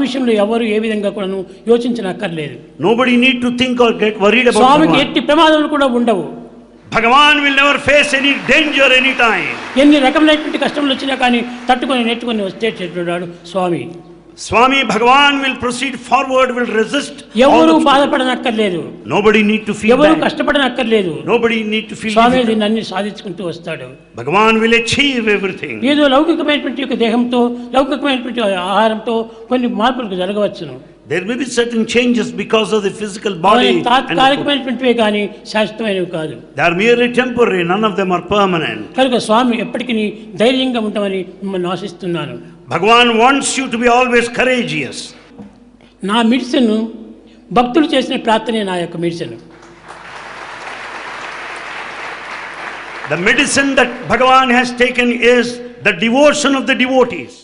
విషయంలో ఎవరు ఏ విధంగా కూడాను యోచించనక్కర్లేదు. Nobody need to think or get worried about స్వామికి Bhagavan. ఎట్టి ప్రమాదాలు కూడా ఉండవు. Bhagavan will never face any danger any time. ఎన్ని రకమైనటువంటి కష్టములు వచ్చినా కానీ తట్టుకొని నెట్టుకొని వచ్చేటట్టున్నాడు స్వామి. Swami Bhagavan will proceed forward, will resist. ఎవరు బాధపడనక్కర్లేదు. Nobody need to feel ఎవరు bad. కష్టపడనక్కర్లేదు. Nobody need to feel Swamy difficult. దీన్ని అన్ని సాధించుకుంటూ వస్తాడు. Bhagavan will achieve everything. ఏదో లౌకికమైనటువంటి యొక్క దేహంతో లౌకికమైనటువంటి ఆహారంతో కొన్ని మార్పులు జరగవచ్చును. There may be certain changes because of the physical body. అవి తాత్కాలికమైనటువంటివే కానీ శాశ్వతమైనవి కాదు. They are merely temporary, none of them are permanent. కనుక స్వామి ఎప్పటికీ ధైర్యంగా ఉంటామని మిమ్మల్ని ఆశిస్తున్నాను. Bhagavan wants you to be always courageous. నా మెడిసిన్ భక్తులు చేసిన ప్రార్థనే నా యొక్క medicine. The medicine that Bhagavan has taken is the devotion of the devotees.